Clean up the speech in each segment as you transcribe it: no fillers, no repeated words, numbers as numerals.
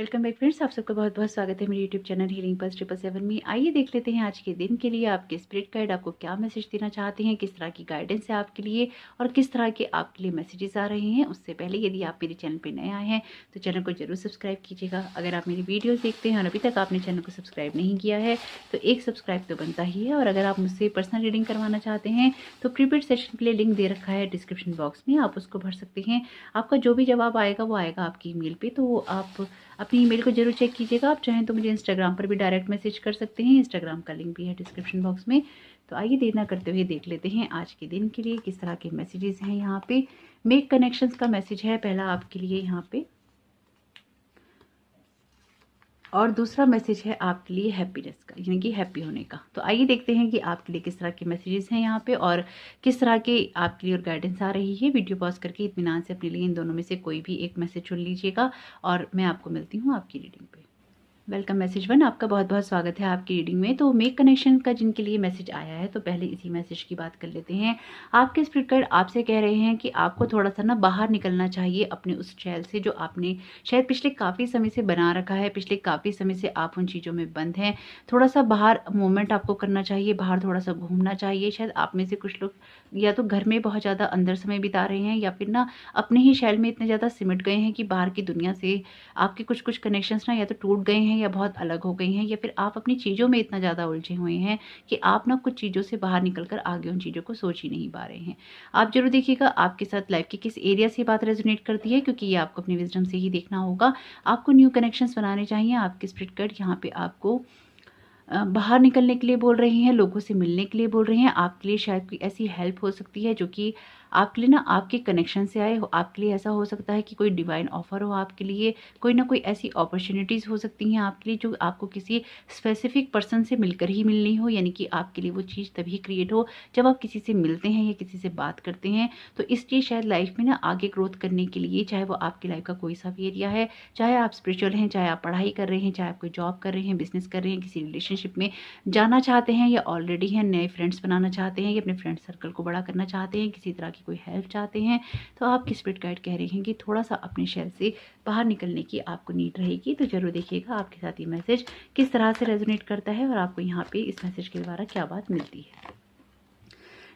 Welcome back friends, आप सबका बहुत बहुत स्वागत है मेरे यूट्यूब चैनल हीलिंग पल्स 777 में। आइए देख लेते हैं आज के दिन के लिए आपके स्पिरिट गाइड आपको क्या मैसेज देना चाहते हैं, किस तरह की गाइडेंस है आपके लिए और किस तरह के आपके लिए मैसेजेस आ रहे हैं। उससे पहले यदि आप मेरे चैनल पर नए आए हैं तो चैनल को जरूर सब्सक्राइब कीजिएगा। अगर आप मेरी वीडियोज़ देखते हैं और अभी तक आपने चैनल को सब्सक्राइब नहीं किया है तो एक सब्सक्राइब तो बनता ही है। और अगर आप मुझसे पर्सनल रीडिंग करवाना चाहते हैं तो प्रीपेड सेशन के लिए लिंक दे रखा है डिस्क्रिप्शन बॉक्स में, आप उसको भर सकते हैं। आपका जो भी जवाब आएगा वो आएगा आपकी ईमेल पे, तो आप अपनी ईमेल को जरूर चेक कीजिएगा। आप चाहें तो मुझे इंस्टाग्राम पर भी डायरेक्ट मैसेज कर सकते हैं, इंस्टाग्राम का लिंक भी है डिस्क्रिप्शन बॉक्स में। तो आइए देर ना करते हुए देख लेते हैं आज के दिन के लिए किस तरह के मैसेजेस हैं। यहाँ पे मेक कनेक्शंस का मैसेज है पहला आपके लिए यहाँ पे, और दूसरा मैसेज है आपके लिए हैप्पीनेस का, यानी कि हैप्पी होने का। तो आइए देखते हैं कि आपके लिए किस तरह के मैसेजेस हैं यहाँ पे और किस तरह के आपके लिए और गाइडेंस आ रही है। वीडियो पॉज करके इत्मीनान से अपने लिए इन दोनों में से कोई भी एक मैसेज चुन लीजिएगा और मैं आपको मिलती हूँ आपकी रीडिंग पे। वेलकम मैसेज 1, आपका बहुत बहुत स्वागत है आपकी रीडिंग में। तो मेक कनेक्शन का जिनके लिए मैसेज आया है तो पहले इसी मैसेज की बात कर लेते हैं। आपके स्पिरिट गाइड आपसे कह रहे हैं कि आपको थोड़ा सा ना बाहर निकलना चाहिए अपने उस शैल से जो आपने शायद पिछले काफ़ी समय से बना रखा है। पिछले काफ़ी समय से आप उन चीज़ों में बंद हैं। थोड़ा सा बाहर मूवमेंट आपको करना चाहिए, बाहर थोड़ा सा घूमना चाहिए। शायद आप में से कुछ लोग या तो घर में बहुत ज़्यादा अंदर समय बिता रहे हैं या फिर ना अपने ही शैल में इतने ज़्यादा सिमट गए हैं कि बाहर की दुनिया से आपके कुछ कुछ कनेक्शंस ना या तो टूट गए हैं या बहुत अलग हो गई हैं, या फिर आप अपनी चीज़ों में इतना ज़्यादा उलझे हुए हैं कि आप ना कुछ चीज़ों से बाहर निकल कर आगे उन चीज़ों को सोच ही नहीं पा रहे हैं। आप जरूर देखिएगा आपके साथ लाइफ के किस एरिया से बात रेजोनेट करती है, क्योंकि ये आपको अपनी विजडम से ही देखना होगा। आपको न्यू कनेक्शंस बनाने चाहिए। आपके स्पिरिट गाइड यहाँ पे आपको बाहर निकलने के लिए बोल रहे हैं, लोगों से मिलने के लिए बोल रहे हैं। आपके लिए शायद कोई ऐसी हेल्प हो सकती है जो कि आपके लिए ना आपके कनेक्शन से आए हो। आपके लिए ऐसा हो सकता है कि कोई डिवाइन ऑफर हो आपके लिए, कोई ना कोई ऐसी अपॉर्चुनिटीज़ हो सकती हैं आपके लिए जो आपको किसी स्पेसिफिक पर्सन से मिलकर ही मिलनी हो, यानी कि आपके लिए वो चीज़ तभी क्रिएट हो जब आप किसी से मिलते हैं या किसी से बात करते हैं। तो इसलिए शायद लाइफ में ना आगे ग्रोथ करने के लिए, चाहे वो आपकी लाइफ का कोई सा भी एरिया है, चाहे आप स्पिरिचुअल हैं, चाहे आप पढ़ाई कर रहे हैं, चाहे आप कोई जॉब कर रहे हैं, बिजनेस कर रहे हैं, किसी रिलेशनशिप में जाना चाहते हैं या ऑलरेडी हैं, नए फ्रेंड्स बनाना चाहते हैं या अपने फ्रेंड सर्कल को बड़ा करना चाहते हैं, किसी तरह की कोई हेल्प चाहते हैं, तो आपकी स्पिरिट गाइड कह रहे हैं कि थोड़ा सा अपने शेल से बाहर निकलने की आपको नीड रहेगी। तो जरूर देखिएगा आपके साथ ये मैसेज किस तरह से रेजोनेट करता है और आपको यहाँ पे इस मैसेज के द्वारा क्या बात मिलती है।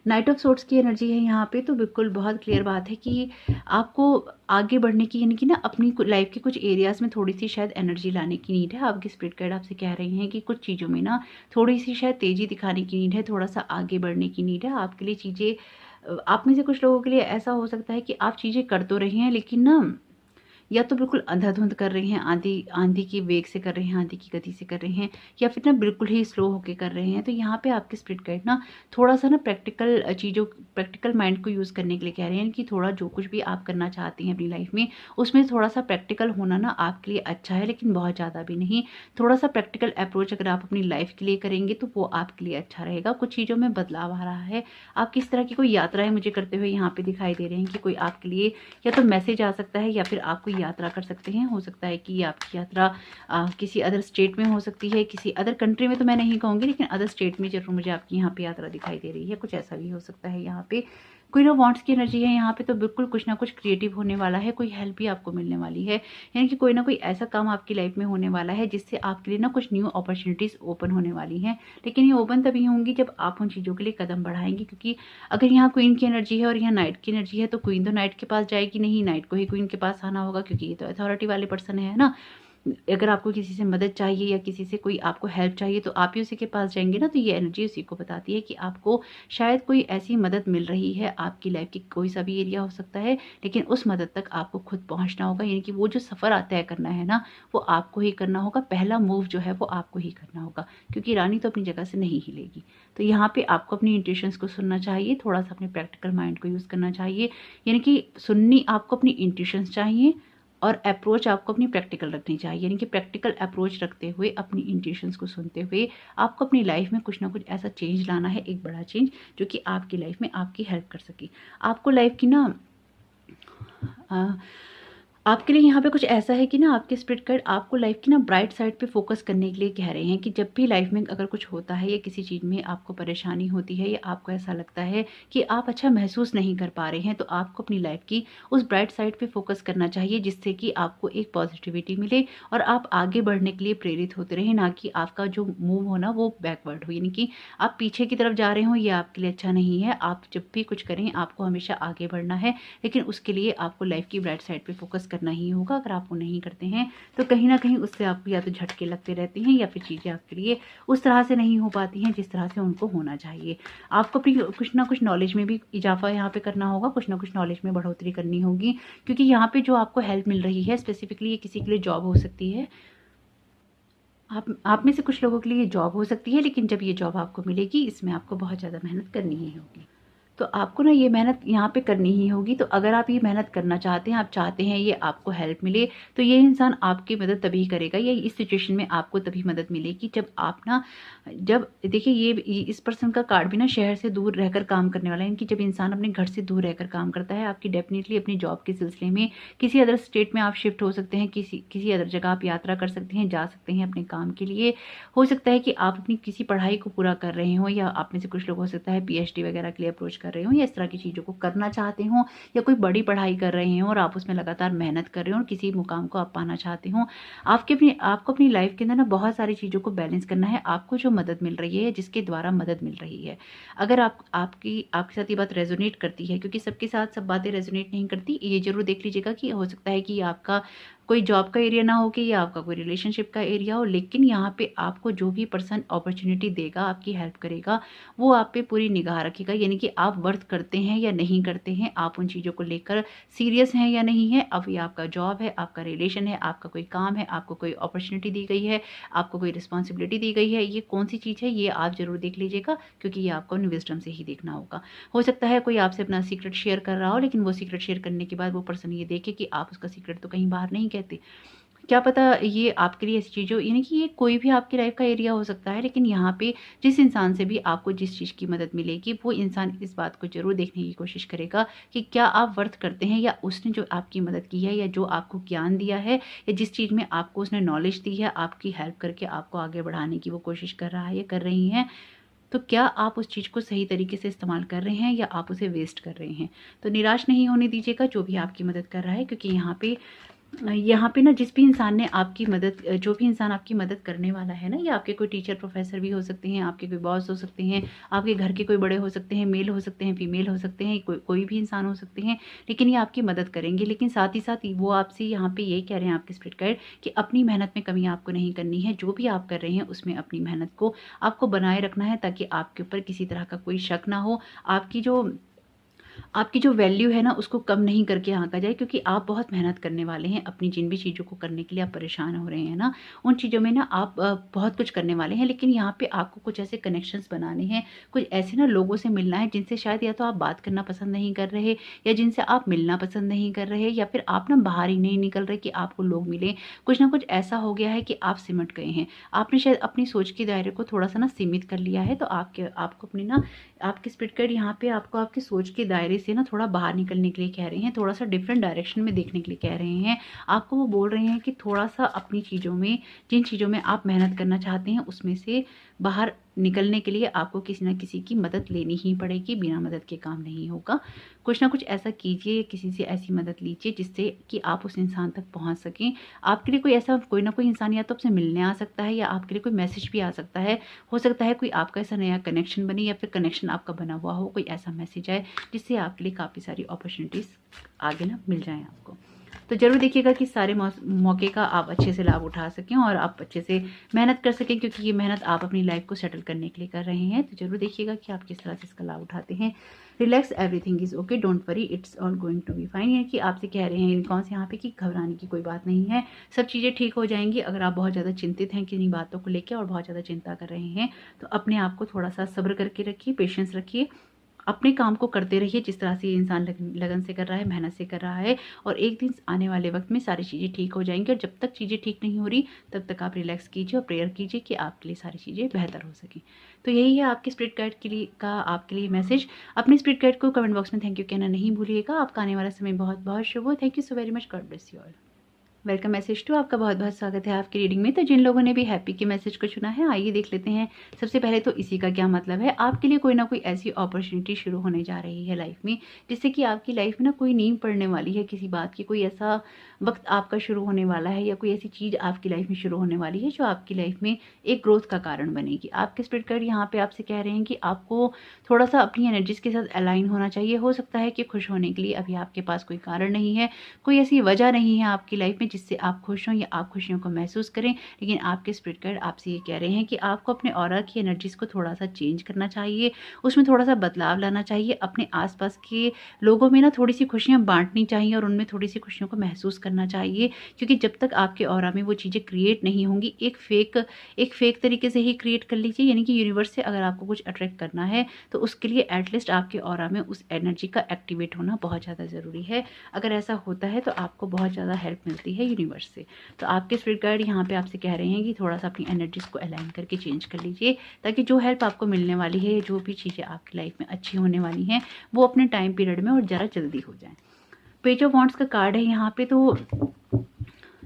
नाइट ऑफ सोर्ट्स की एनर्जी है यहाँ पे, तो बिल्कुल बहुत क्लियर बात है कि आपको आगे बढ़ने की, यानी कि ना अपनी लाइफ के कुछ एरियाज में थोड़ी सी शायद एनर्जी लाने की नीड है। आपकी स्पिरिट गाइड आपसे कह रही हैं कि कुछ चीज़ों में ना थोड़ी सी शायद तेज़ी दिखाने की नीड है, थोड़ा सा आगे बढ़ने की नीड है। आपके लिए चीज़ें, आप में से कुछ लोगों के लिए ऐसा हो सकता है कि आप चीज़ें कर तो रही हैं लेकिन ना या तो बिल्कुल अंधाधुंध कर रही हैं, आंधी आंधी की वेग से कर रही हैं, आंधी की गति से कर रही हैं, या फिर ना बिल्कुल ही स्लो होके कर रहे हैं। तो यहाँ पे आपके स्पिरिट गाइड ना थोड़ा सा ना प्रैक्टिकल माइंड को यूज़ करने के लिए कह रहे हैं कि थोड़ा जो कुछ भी आप करना चाहती हैं अपनी लाइफ में उसमें थोड़ा सा प्रैक्टिकल होना ना आपके लिए अच्छा है, लेकिन बहुत ज़्यादा भी नहीं। थोड़ा सा प्रैक्टिकल अप्रोच अगर आप अपनी लाइफ के लिए करेंगे तो वो आपके लिए अच्छा रहेगा। कुछ चीज़ों में बदलाव आ रहा है। आप किस तरह की कोई यात्राएं मुझे करते हुए यहाँ पे दिखाई दे रहे हैं कि कोई आपके लिए या तो मैसेज आ सकता है या फिर आप कोई यात्रा कर सकते हैं। हो सकता है कि आपकी यात्रा किसी अदर स्टेट में हो सकती है, किसी अदर कंट्री में तो मैं नहीं कहूँगी, लेकिन अदर स्टेट में जरूर मुझे आपकी यहाँ पे यात्रा दिखाई दे रही है। कुछ ऐसा भी हो सकता है। यहाँ पे क्वीन ऑफ वांड्स की एनर्जी है यहाँ पे, तो बिल्कुल कुछ ना कुछ क्रिएटिव होने वाला है, कोई हेल्प भी आपको मिलने वाली है, यानी कि कोई ना कोई ऐसा काम आपकी लाइफ में होने वाला है जिससे आपके लिए ना कुछ न्यू अपॉर्चुनिटीज़ ओपन होने वाली हैं। लेकिन ये ओपन तभी होंगी जब आप उन चीज़ों के लिए कदम बढ़ाएंगे, क्योंकि अगर यहाँ क्वीन की एनर्जी है और यहाँ नाइट की एनर्जी है तो क्वीन तो नाइट के पास जाएगी नहीं, नाइट को ही क्वीन के पास आना होगा, क्योंकि ये तो अथॉरिटी वाले पर्सन है ना। अगर आपको किसी से मदद चाहिए या किसी से कोई आपको हेल्प चाहिए तो आप ही उसी के पास जाएंगे ना। तो ये एनर्जी उसी को बताती है कि आपको शायद कोई ऐसी मदद मिल रही है। आपकी लाइफ की कोई सा भी एरिया हो सकता है, लेकिन उस मदद तक आपको खुद पहुंचना होगा, यानी कि वो जो सफ़र तय करना है ना वो आपको ही करना होगा। पहला मूव जो है वो आपको ही करना होगा, क्योंकि रानी तो अपनी जगह से नहीं हिलेगी। तो यहाँ पे आपको अपनी इंट्यूशंस को सुनना चाहिए, थोड़ा सा अपने प्रैक्टिकल माइंड को यूज़ करना चाहिए, यानी कि सुननी आपको अपनी इंट्यूशंस चाहिए और अप्रोच आपको अपनी प्रैक्टिकल रखनी चाहिए, यानी कि प्रैक्टिकल अप्रोच रखते हुए अपनी इंट्यूशंस को सुनते हुए आपको अपनी लाइफ में कुछ ना कुछ ऐसा चेंज लाना है, एक बड़ा चेंज जो कि आपकी लाइफ में आपकी हेल्प कर सके। आपको लाइफ की ना आपके लिए यहाँ पे कुछ ऐसा है कि ना आपके स्पिरिट गाइड आपको लाइफ की ना ब्राइट साइड पे फोकस करने के लिए कह रहे हैं कि जब भी लाइफ में अगर कुछ होता है या किसी चीज़ में आपको परेशानी होती है या आपको ऐसा लगता है कि आप अच्छा महसूस नहीं कर पा रहे हैं, तो आपको अपनी लाइफ की उस ब्राइट साइड पे फोकस करना चाहिए, जिससे कि आपको एक पॉजिटिविटी मिले और आप आगे बढ़ने के लिए प्रेरित होते रहें, ना कि आपका जो मूव हो ना वो बैकवर्ड हो, यानी कि आप पीछे की तरफ जा रहे हो, ये आपके लिए अच्छा नहीं है। आप जब भी कुछ करें आपको हमेशा आगे बढ़ना है, लेकिन उसके लिए आपको लाइफ की ब्राइट साइड पे फोकस करना ही होगा। अगर आप वो नहीं करते हैं तो कहीं ना कहीं उससे आपको या तो झटके लगते रहते हैं या फिर चीज़ें आपके लिए उस तरह से नहीं हो पाती हैं जिस तरह से उनको होना चाहिए। आपको अपनी कुछ ना कुछ नॉलेज में भी इजाफा यहाँ पे करना होगा, कुछ ना कुछ नॉलेज में बढ़ोतरी करनी होगी, क्योंकि यहाँ पे जो आपको हेल्प मिल रही है स्पेसिफिकली ये किसी के लिए जॉब हो सकती है। आप में से कुछ लोगों के लिए जॉब हो सकती है, लेकिन जब ये जॉब आपको मिलेगी इसमें आपको बहुत ज़्यादा मेहनत करनी ही होगी। तो आपको ना ये मेहनत यहाँ पे करनी ही होगी। तो अगर आप ये मेहनत करना चाहते हैं, आप चाहते हैं ये आपको हेल्प मिले, तो ये इंसान आपकी मदद तभी करेगा या इस सिचुएशन में आपको तभी मदद मिलेगी जब आप ना, जब देखिए ये इस पर्सन का कार्ड भी ना शहर से दूर रहकर काम करने वाला है, यानी कि जब इंसान अपने घर से दूर रहकर काम करता है, आपकी डेफिनेटली अपनी जॉब के सिलसिले में किसी अदर स्टेट में आप शिफ्ट हो सकते हैं, किसी अदर जगह आप यात्रा कर सकते हैं, जा सकते हैं अपने काम के लिए। हो सकता है कि आप अपनी किसी पढ़ाई को पूरा कर रहे हो, या आप में से कुछ लोग हो सकता है PhD वगैरह के लिए अप्रोच कर रहे हो या इस तरह की चीज़ों को करना चाहते हो, या कोई बड़ी पढ़ाई कर रहे हो और आप उसमें लगातार मेहनत कर रहे हो और किसी मुकाम को आप पाना चाहते हो। आपको अपनी लाइफ के अंदर ना बहुत सारी चीज़ों को बैलेंस करना है। आपको जो मदद मिल रही है, जिसके द्वारा मदद मिल रही है, अगर आपके साथ ये बात रेजोनेट करती है, क्योंकि सबके साथ सब बातें रेजोनेट नहीं करती, ये जरूर देख लीजिएगा कि हो सकता है कि आपका कोई जॉब का एरिया ना हो कि या आपका कोई रिलेशनशिप का एरिया हो, लेकिन यहाँ पे आपको जो भी पर्सन अपॉर्चुनिटी देगा, आपकी हेल्प करेगा, वो आप पे पूरी निगाह रखेगा, यानी कि आप वर्थ करते हैं या नहीं करते हैं, आप उन चीज़ों को लेकर सीरियस हैं या नहीं है। अब ये आपका जॉब है, आपका रिलेशन है, आपका कोई काम है, आपको कोई अपॉर्चुनिटी दी गई है, आपको कोई रिस्पॉन्सिबिलिटी दी गई है, ये कौन सी चीज़ है ये आप ज़रूर देख लीजिएगा, क्योंकि ये आपको विजडम से ही देखना होगा। हो सकता है कोई आपसे अपना सीक्रेट शेयर कर रहा हो, लेकिन वो सीक्रेट शेयर करने के बाद वो पर्सन ये देखे कि आप उसका सीक्रेट तो कहीं बाहर नहीं कहते। क्या पता ये आपके लिए ऐसी चीज़ हो, यानी कि ये कोई भी आपकी लाइफ का एरिया हो सकता है, लेकिन यहाँ पे जिस इंसान से भी आपको जिस चीज़ की मदद मिलेगी, वो इंसान इस बात को ज़रूर देखने की कोशिश करेगा कि क्या आप वर्थ करते हैं, या उसने जो आपकी मदद की है, या जो आपको ज्ञान दिया है, या जिस चीज़ में आपको उसने नॉलेज दी है, आपकी हेल्प करके आपको आगे बढ़ाने की वो कोशिश कर रहा है या कर रही हैं, तो क्या आप उस चीज़ को सही तरीके से इस्तेमाल कर रहे हैं या आप उसे वेस्ट कर रहे हैं। तो निराश नहीं होने दीजिएगा जो भी आपकी मदद कर रहा है, क्योंकि यहाँ पे ना जिस भी इंसान ने आपकी मदद, जो भी इंसान आपकी मदद करने वाला है ना, ये आपके कोई टीचर प्रोफेसर भी हो सकते हैं, आपके कोई बॉस हो सकते हैं, आपके घर के कोई बड़े हो सकते हैं, मेल हो सकते हैं, फीमेल हो सकते हैं, कोई भी इंसान हो सकते हैं, लेकिन ये आपकी मदद करेंगे। लेकिन साथ ही साथ वो आपसे यहाँ पे ये कह रहे हैं आपके स्पिरिट गाइड कि अपनी मेहनत में कमी आपको नहीं करनी है। जो भी आप कर रहे हैं उसमें अपनी मेहनत को आपको बनाए रखना है, ताकि आपके ऊपर किसी तरह का कोई शक ना हो, आपकी जो वैल्यू है ना उसको कम नहीं करके आंका जाए, क्योंकि आप बहुत मेहनत करने वाले हैं अपनी जिन भी चीज़ों को करने के लिए आप परेशान हो रहे हैं ना, उन चीज़ों में ना आप बहुत कुछ करने वाले हैं। लेकिन यहाँ पे आपको कुछ ऐसे कनेक्शंस बनाने हैं, कुछ ऐसे ना लोगों से मिलना है जिनसे शायद या तो आप बात करना पसंद नहीं कर रहे, या जिनसे आप मिलना पसंद नहीं कर रहे, या फिर आप ना बाहर ही नहीं निकल रहे कि आपको लोग मिले। कुछ ना कुछ ऐसा हो गया है कि आप सिमट गए हैं, आपने शायद अपनी सोच के दायरे को थोड़ा सा ना सीमित कर लिया है। तो आपको अपनी ना, आपके स्पिरिट गाइड यहाँ पे आपको आपकी सोच के दायरे से ना थोड़ा बाहर निकलने के लिए कह रहे हैं, थोड़ा सा डिफरेंट डायरेक्शन में देखने के लिए कह रहे हैं। आपको वो बोल रहे हैं कि थोड़ा सा अपनी चीज़ों में, जिन चीज़ों में आप मेहनत करना चाहते हैं उसमें से बाहर निकलने के लिए आपको किसी ना किसी की मदद लेनी ही पड़ेगी, बिना मदद के काम नहीं होगा। कुछ ना कुछ ऐसा कीजिए, किसी से ऐसी मदद लीजिए जिससे कि आप उस इंसान तक पहुंच सकें। आपके लिए कोई ना कोई इंसान या तो आपसे मिलने आ सकता है, या आपके लिए कोई मैसेज भी आ सकता है। हो सकता है कोई आपका ऐसा नया कनेक्शन बने, या फिर कनेक्शन आपका बना हुआ हो, कोई ऐसा मैसेज आए जिससे आपके लिए काफ़ी सारी अपॉर्चुनिटीज़ आगे ना मिल जाएँ आपको। तो ज़रूर देखिएगा कि सारे मौके का आप अच्छे से लाभ उठा सकें और आप अच्छे से मेहनत कर सकें, क्योंकि ये मेहनत आप अपनी लाइफ को सेटल करने के लिए कर रहे हैं। तो ज़रूर देखिएगा कि आप किस तरह से इसका लाभ उठाते हैं। Relax, everything is okay, don't worry, it's all going to be fine. यानी कि आपसे कह रहे हैं यूनिकॉर्न्स यहाँ पे कि घबराने की कोई बात नहीं है, सब चीज़ें ठीक हो जाएंगी। अगर आप बहुत ज़्यादा चिंतित हैं किन्हीं बातों को लेकर और बहुत ज़्यादा चिंता कर रहे हैं, तो अपने आप को थोड़ा सा सब्र करके रखिए, पेशेंस रखिए। अपने काम को करते रहिए जिस तरह से ये इंसान लगन से कर रहा है, मेहनत से कर रहा है, और एक दिन आने वाले वक्त में सारी चीज़ें ठीक हो जाएंगी। और जब तक चीज़ें ठीक नहीं हो रही तब तक आप रिलैक्स कीजिए और प्रेयर कीजिए कि आपके लिए सारी चीज़ें बेहतर हो सकें। तो यही है आपके स्पिरिट गाइड के लिए का आपके लिए मैसेज। अपने स्पिरिट गाइड को कमेंट बॉक्स में थैंक यू कहना नहीं भूलिएगा। आपका आने वाला समय बहुत बहुत शुभ हो। Thank you so very much. God bless you all. Welcome message to, आपका बहुत बहुत स्वागत है आपकी रीडिंग में। तो जिन लोगों ने भी हैप्पी के मैसेज को चुना है, आइए देख लेते हैं। सबसे पहले तो इसी का क्या मतलब है। आपके लिए कोई ना कोई ऐसी अपॉर्चुनिटी शुरू होने जा रही है लाइफ में, जिससे कि आपकी लाइफ में ना कोई नींव पड़ने वाली है किसी बात की। कोई ऐसा वक्त आपका शुरू होने वाला है या कोई ऐसी चीज़ आपकी लाइफ में शुरू होने वाली है जो आपकी लाइफ में एक ग्रोथ का कारण बनेगी। आपके स्पिरिट गाइड यहाँ पे आपसे कह रहे हैं कि आपको थोड़ा सा अपनी एनर्जीज के साथ अलाइन होना चाहिए। हो सकता है कि खुश होने के लिए अभी आपके पास कोई कारण नहीं है, कोई ऐसी वजह नहीं है आपकी लाइफ में जिससे आप खुश हों या आप खुशियों को महसूस करें, लेकिन आपके स्पिरिट गाइड आपसे ये कह रहे हैं कि आपको अपने ऑरा की एनर्जीज को थोड़ा सा चेंज करना चाहिए, उसमें थोड़ा सा बदलाव लाना चाहिए। अपने आसपास के लोगों में ना थोड़ी सी खुशियाँ बांटनी चाहिए और उनमें थोड़ी सी खुशियों को महसूस करना चाहिए, क्योंकि जब तक आपके ऑरा में वो चीज़ें क्रिएट नहीं होंगी, एक फेक तरीके से ही क्रिएट कर लीजिए। यानी कि यूनिवर्स से अगर आपको कुछ अट्रैक्ट करना है तो उसके लिए एटलीस्ट आपके ऑरा में उस एनर्जी का एक्टिवेट होना बहुत ज़्यादा ज़रूरी है। अगर ऐसा होता है तो आपको बहुत ज़्यादा हेल्प मिलती है यूनिवर्स से। तो आपके स्पिरिट गाइड यहाँ पे आपसे कह रहे हैं कि थोड़ा सा अपनी एनर्जीज को अलाइन करके चेंज कर लीजिए, ताकि जो हेल्प आपको मिलने वाली है, जो भी चीज़ें आपकी लाइफ में अच्छी होने वाली हैं, वो अपने टाइम पीरियड में और ज़रा जल्दी हो जाएं। पेज ऑफ वॉन्ड्स का कार्ड है यहाँ पे।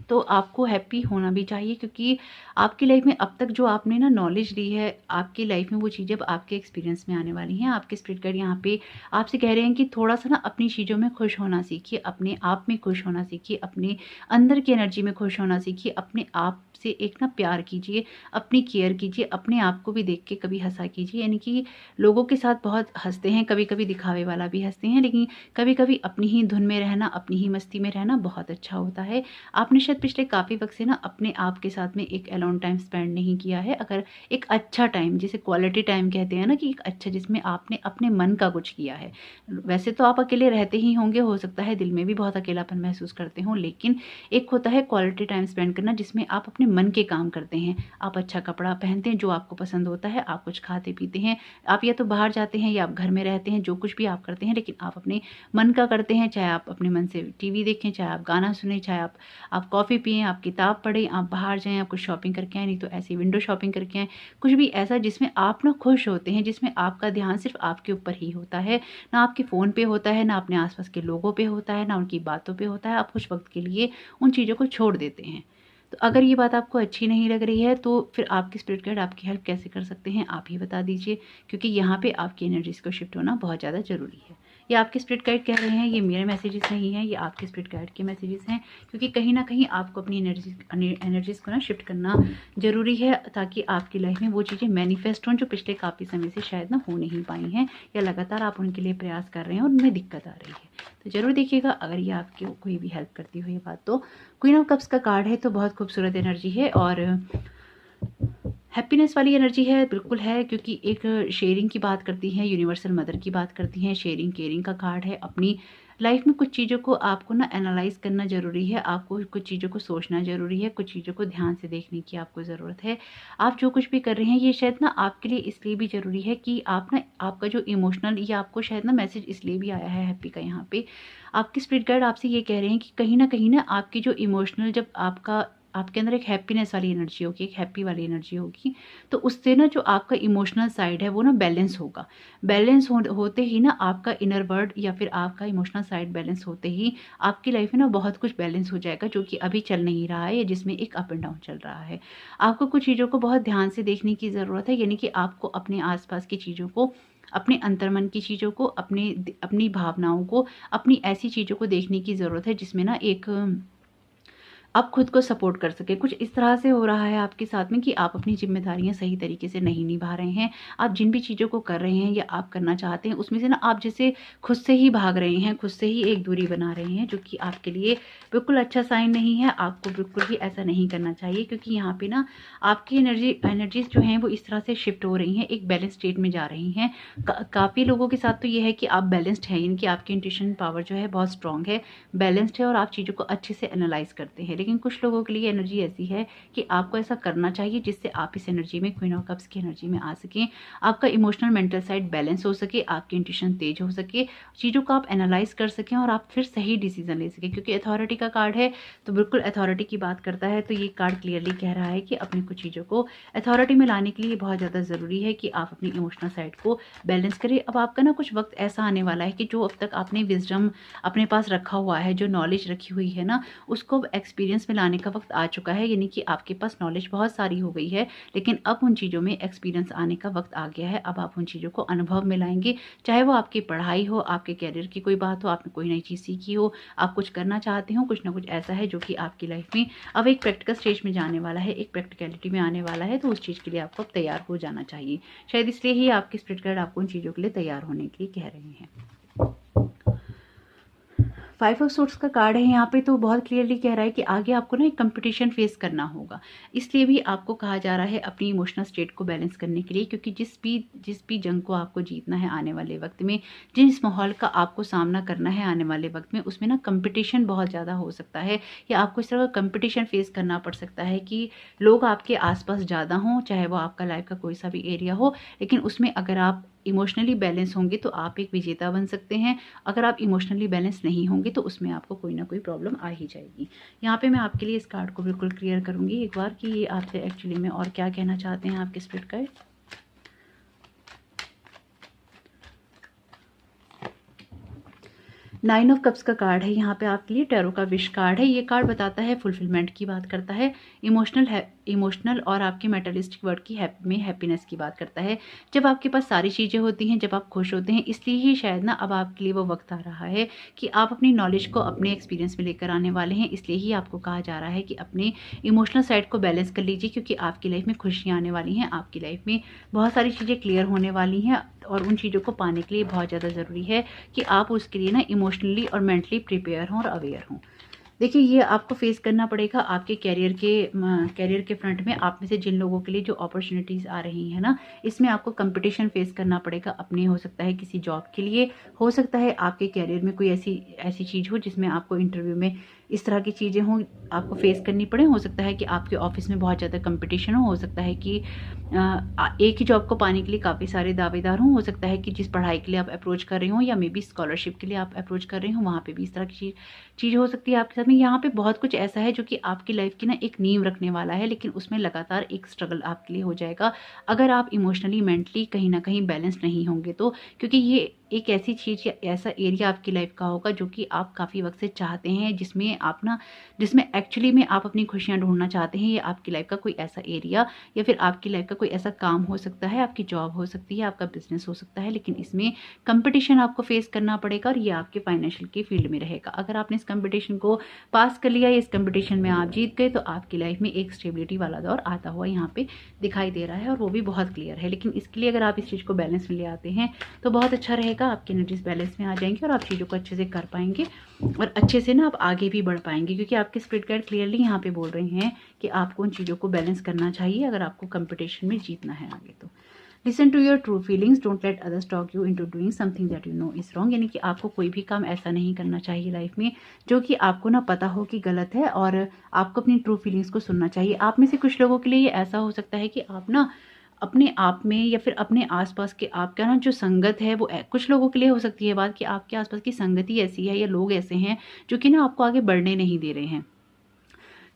तो आपको हैप्पी होना भी चाहिए, क्योंकि आपकी लाइफ में अब तक जो आपने ना नॉलेज ली है, आपकी लाइफ में वो चीज़ें अब आपके एक्सपीरियंस में आने वाली हैं। आपके स्पिरिट गाइड यहाँ पे आपसे कह रहे हैं कि थोड़ा सा ना अपनी चीज़ों में खुश होना सीखिए, अपने आप में खुश होना सीखिए, अपने अंदर की एनर्जी में खुश होना सीखिए। अपने आप से एक ना प्यार कीजिए, अपनी केयर कीजिए, अपने आप को भी देख के कभी हंसा कीजिए। यानी कि लोगों के साथ बहुत हंसते हैं, कभी कभी दिखावे वाला भी हंसते हैं, लेकिन कभी कभी अपनी ही धुन में रहना, अपनी ही मस्ती में रहना बहुत अच्छा होता है। आपने शायद पिछले काफ़ी वक्त से ना अपने आप के साथ में एक अलोन टाइम स्पेंड नहीं किया है। अगर एक अच्छा टाइम, जिसे क्वालिटी टाइम कहते हैं ना, कि एक अच्छा जिसमें आपने अपने मन का कुछ किया है। वैसे तो आप अकेले रहते ही होंगे, हो सकता है दिल में भी बहुत अकेलापन महसूस करते हो, लेकिन एक होता है क्वालिटी टाइम स्पेंड करना जिसमें आप अपने मन के काम करते हैं। आप अच्छा कपड़ा पहनते हैं जो आपको पसंद होता है, आप कुछ खाते पीते हैं, आप या तो बाहर जाते हैं या आप घर में रहते हैं, जो कुछ भी आप करते हैं लेकिन आप अपने मन का करते हैं। चाहे आप अपने मन से टीवी देखें, चाहे आप गाना सुने, चाहे आप कॉफ़ी पिएं, आप किताब पढ़ें, आप बाहर जाएं, आप कुछ शॉपिंग करके आएँ, नहीं तो ऐसी विंडो शॉपिंग करके आएँ। कुछ भी ऐसा जिसमें आप ना खुश होते हैं, जिसमें आपका ध्यान सिर्फ आपके ऊपर ही होता है, ना आपके फ़ोन पे होता है, ना अपने आसपास के लोगों पे होता है, ना उनकी बातों पे होता है। आप कुछ वक्त के लिए उन चीज़ों को छोड़ देते हैं। तो अगर ये बात आपको अच्छी नहीं लग रही है तो फिर आपके स्पिरिट गाइड आपकी हेल्प कैसे कर सकते हैं, आप ही बता दीजिए, क्योंकि यहाँ पे आपकी एनर्जीज को शिफ्ट होना बहुत ज़्यादा ज़रूरी है। ये आपके स्पिरिट गाइड कह रहे हैं, ये मेरे मैसेजेस नहीं हैं, ये आपके स्पिरिट गाइड के मैसेजेस हैं, क्योंकि कहीं ना कहीं आपको अपनी एनर्जीज को ना शिफ्ट करना ज़रूरी है, ताकि आपकी लाइफ में वो चीज़ें मैनिफेस्ट हों जो पिछले काफ़ी समय से शायद ना हो नहीं पाई हैं, या लगातार आप उनके लिए प्रयास कर रहे हैं और उनमें दिक्कत आ रही है। तो ज़रूर देखिएगा अगर ये आपकी कोई भी हेल्प करती हो ये बात। तो क्वीन ऑफ कप्स का कार्ड है, तो बहुत खूबसूरत एनर्जी है और हैप्पीनेस वाली एनर्जी है, बिल्कुल है, क्योंकि एक शेयरिंग की बात करती है, यूनिवर्सल मदर की बात करती हैं। शेयरिंग केयरिंग का कार्ड है। अपनी लाइफ में कुछ चीज़ों को आपको ना एनालाइज करना ज़रूरी है, आपको कुछ चीज़ों को सोचना ज़रूरी है, कुछ चीज़ों को ध्यान से देखने की आपको ज़रूरत है। आप जो कुछ भी कर रहे हैं ये शायद ना आपके लिए इसलिए भी ज़रूरी है कि आप ना आपका जो इमोशनल, या आपको शायद ना मैसेज इसलिए भी आया है हैप्पी का यहाँ पे। आपके स्पिरिट गाइड आपसे ये कह रहे हैं कि कहीं ना आपकी जो इमोशनल, जब आपके अंदर एक हैप्पीनेस वाली एनर्जी होगी, एक हैप्पी वाली एनर्जी होगी, तो उससे ना जो आपका इमोशनल साइड है वो ना बैलेंस होगा। बैलेंस होते ही ना आपका इनर वर्ल्ड या फिर आपका इमोशनल साइड बैलेंस होते ही आपकी लाइफ में ना बहुत कुछ बैलेंस हो जाएगा, जो कि अभी चल नहीं रहा है या जिसमें एक अप एंड डाउन चल रहा है। आपको कुछ चीज़ों को बहुत ध्यान से देखने की ज़रूरत है, यानी कि आपको अपने आसपास की चीज़ों को, अपने अंतर्मन की चीज़ों को, अपनी भावनाओं को, अपनी ऐसी चीज़ों को देखने की ज़रूरत है जिसमें ना एक आप खुद को सपोर्ट कर सके। कुछ इस तरह से हो रहा है आपके साथ में कि आप अपनी जिम्मेदारियां सही तरीके से नहीं निभा रहे हैं। आप जिन भी चीज़ों को कर रहे हैं या आप करना चाहते हैं उसमें से ना आप जैसे खुद से ही भाग रहे हैं, खुद से ही एक दूरी बना रहे हैं, जो कि आपके लिए बिल्कुल अच्छा साइन नहीं है। आपको बिल्कुल भी ऐसा नहीं करना चाहिए, क्योंकि यहाँ पे ना आपकी एनर्जीज जो हैं वो इस तरह से शिफ्ट हो रही हैं, एक बैलेंस स्टेट में जा रही हैं। काफ़ी लोगों के साथ तो ये है कि आप बैलेंस्ड हैं, इनकी आपकी इंट्यूशन पावर जो है बहुत स्ट्रांग है, बैलेंस्ड है और आप चीज़ों को अच्छे से एनालाइज करते हैं। लेकिन लेकिन कुछ लोगों के लिए एनर्जी ऐसी है कि आपको ऐसा करना चाहिए जिससे आप इस एनर्जी में, क्वीन ऑफ कप्स की एनर्जी में आ सकें, आपका इमोशनल मेंटल साइड बैलेंस हो सके, आपकी इंट्यूशन तेज हो सके, चीज़ों को आप एनालाइज कर सकें और आप फिर सही डिसीजन ले सकें। क्योंकि अथॉरिटी का कार्ड है तो बिल्कुल अथॉरिटी की बात करता है, तो ये कार्ड क्लियरली कह रहा है कि अपनी कुछ चीज़ों को अथॉरिटी में लाने के लिए बहुत ज़्यादा ज़रूरी है कि आप अपनी इमोशनल साइड को बैलेंस करें। अब आपका ना कुछ वक्त ऐसा आने वाला है कि जो अब तक आपने विजडम अपने पास रखा हुआ है, जो नॉलेज रखी हुई है ना, उसको एक्सपीरियंस में लाने का वक्त आ चुका है। यानी कि आपके पास नॉलेज बहुत सारी हो गई है, लेकिन अब उन चीज़ों में एक्सपीरियंस आने का वक्त आ गया है। अब आप उन चीज़ों को अनुभव में लाएंगे, चाहे वो आपकी पढ़ाई हो, आपके कैरियर की कोई बात हो, आपने कोई नई चीज़ सीखी हो, आप कुछ करना चाहते हो, कुछ ना कुछ ऐसा है जो कि आपकी लाइफ में अब एक प्रैक्टिकल स्टेज में जाने वाला है, एक प्रैक्टिकलिटी में आने वाला है। तो उस चीज़ के लिए आपको अब तैयार हो जाना चाहिए। शायद इसलिए ही आपके स्पिरिट गाइड आपको उन चीज़ों के लिए तैयार होने के लिए कह रहे हैं। 5 ऑफ सोर्ट्स का कार्ड है यहाँ पे, तो बहुत क्लियरली कह रहा है कि आगे आपको ना एक कंपटीशन फेस करना होगा। इसलिए भी आपको कहा जा रहा है अपनी इमोशनल स्टेट को बैलेंस करने के लिए, क्योंकि जिस भी जंग को आपको जीतना है आने वाले वक्त में, जिस माहौल का आपको सामना करना है आने वाले वक्त में, उसमें ना कंपटीशन बहुत ज़्यादा हो सकता है, या आपको इस तरह का कंपटीशन फेस करना पड़ सकता है कि लोग आपके आसपास ज़्यादा हों, चाहे वो आपका लाइफ का कोई सा भी एरिया हो, लेकिन उसमें अगर आप इमोशनली बैलेंस होंगे तो आप एक विजेता बन सकते हैं। अगर आप इमोशनली बैलेंस नहीं होंगे तो उसमें आपको कोई ना कोई प्रॉब्लम आ ही जाएगी। यहाँ पे मैं आपके लिए इस कार्ड को बिल्कुल क्लियर करूँगी एक बार कि ये आपसे एक्चुअली में और क्या कहना चाहते हैं आपके स्पिरिट गाइड। 9 ऑफ कप्स का कार्ड है यहाँ पे आपके लिए, टैरो का विश कार्ड है। ये कार्ड बताता है फुलफिलमेंट की बात करता है, इमोशनल और आपके मेटलिस्टिक वर्ड की हैप्पीनेस की बात करता है। जब आपके पास सारी चीज़ें होती हैं, जब आप खुश होते हैं, इसलिए ही शायद ना अब आपके लिए वो वक्त आ रहा है कि आप अपनी नॉलेज को अपने एक्सपीरियंस में लेकर आने वाले हैं। इसलिए ही आपको कहा जा रहा है कि अपने इमोशनल साइड को बैलेंस कर लीजिए, क्योंकि आपकी लाइफ में खुशियाँ आने वाली हैं, आपकी लाइफ में बहुत सारी चीज़ें क्लियर होने वाली हैं, और उन चीज़ों को पाने के लिए बहुत ज़्यादा ज़रूरी है कि आप उसके लिए ना इमोशनली और मेंटली प्रिपेयर हों और अवेयर हों। देखिए, ये आपको फेस करना पड़ेगा आपके कैरियर के फ्रंट में। आप में से जिन लोगों के लिए जो अपॉर्चुनिटीज़ आ रही हैं ना, इसमें आपको कंपटीशन फेस करना पड़ेगा अपने, हो सकता है किसी जॉब के लिए, हो सकता है आपके कैरियर में कोई ऐसी चीज़ हो जिसमें आपको इंटरव्यू में इस तरह की चीज़ें हों, आपको फेस करनी पड़े। हो सकता है कि आपके ऑफिस में बहुत ज़्यादा कंपटीशन हो सकता है कि एक ही जॉब को पाने के लिए काफ़ी सारे दावेदार हों, हो सकता है कि जिस पढ़ाई के लिए आप अप्रोच कर रहे हो या मे बी स्कॉलरशिप के लिए आप अप्रोच कर रहे हो, वहाँ पे भी इस तरह की चीज़ हो सकती है आपके साथ में। यहाँ पे बहुत कुछ ऐसा है जो कि आपकी लाइफ की ना एक नींव रखने वाला है, लेकिन उसमें लगातार एक स्ट्रगल आपके लिए हो जाएगा अगर आप इमोशनली मेंटली कहीं ना कहीं बैलेंस नहीं होंगे तो। क्योंकि ये एक ऐसी चीज़ या ऐसा एरिया आपकी लाइफ का होगा जो कि आप काफ़ी वक्त से चाहते हैं, जिसमें एक्चुअली में आप अपनी खुशियाँ ढूंढना चाहते हैं। ये आपकी लाइफ का कोई ऐसा एरिया या फिर आपकी लाइफ का कोई ऐसा काम हो सकता है, आपकी जॉब हो सकती है, आपका बिजनेस हो सकता है, लेकिन इसमें कंपटीशन आपको फेस करना पड़ेगा और ये आपके फाइनेंशियल की फील्ड में रहेगा। अगर आपने इस कंपटीशन को पास कर लिया, इस कंपटीशन में आप जीत गए, तो आपकी लाइफ में एक स्टेबिलिटी वाला दौर आता हुआ यहाँ पे दिखाई दे रहा है, और वो भी बहुत क्लियर है। लेकिन इसके लिए अगर आप इस चीज़ को बैलेंस में ले आते हैं तो बहुत अच्छा रहेगा, आपकी एनर्जीज बैलेंस में आ जाएंगी और आप चीज़ों को अच्छे से कर पाएंगे और अच्छे से ना आप आगे भी बढ़ पाएंगे। क्योंकि आपके स्पिरिट गाइड क्लियरली यहाँ पे बोल रहे हैं कि आपको उन चीज़ों को बैलेंस करना चाहिए अगर आपको कंपटीशन में जीतना है आगे। तो listen to your true feelings, don't let others talk you into doing something that you know is wrong. यानी कि आपको कोई भी काम ऐसा नहीं करना चाहिए लाइफ में जो कि आपको ना पता हो कि गलत है, और आपको अपनी ट्रू फीलिंग्स को सुनना चाहिए। आप में से कुछ लोगों के लिए ये ऐसा हो सकता है कि आप ना अपने आप में या फिर अपने आसपास के आपका ना जो संगत है वो कुछ लोगों के लिए हो सकती है बात कि आपके आसपास की संगति ऐसी है या लोग ऐसे हैं जो कि ना आपको आगे बढ़ने नहीं दे रहे हैं।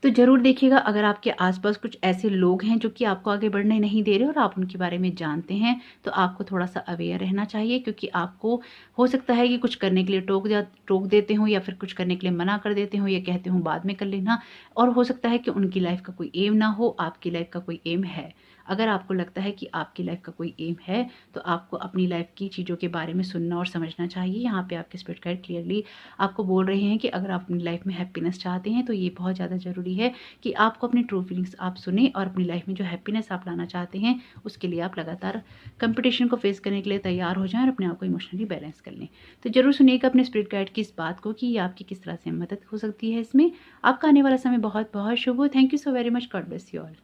तो ज़रूर देखिएगा, अगर आपके आसपास कुछ ऐसे लोग हैं जो कि आपको आगे बढ़ने नहीं दे रहे और आप उनके बारे में जानते हैं, तो आपको थोड़ा सा अवेयर रहना चाहिए। क्योंकि आपको हो सकता है कि कुछ करने के लिए टोक देते हो, या फिर कुछ करने के लिए मना कर देते हो, या कहते हो बाद में कर लेना। और हो सकता है कि उनकी लाइफ का कोई एम ना हो, आपकी लाइफ का कोई एम है। अगर आपको लगता है कि आपकी लाइफ का कोई एम है तो आपको अपनी लाइफ की चीज़ों के बारे में सुनना और समझना चाहिए। यहाँ पे आपके स्पिरिट गाइड क्लियरली आपको बोल रहे हैं कि अगर आप अपनी लाइफ में हैप्पीनेस चाहते हैं तो ये बहुत ज़्यादा ज़रूरी है कि आपको अपनी ट्रू फीलिंग्स आप सुने, और अपनी लाइफ में जो हैप्पीनेस आप लाना चाहते हैं उसके लिए आप लगातार कंपटीशन को फेस करने के लिए तैयार हो जाएं और अपने आप को इमोशनली बैलेंस कर लें। तो जरूर सुनिएगा अपने स्पिरिट गाइड की इस बात को कि ये आपकी किस तरह से मदद हो सकती है इसमें। आपका आने वाला समय बहुत बहुत शुभ हो। Thank you so very much. God bless you all.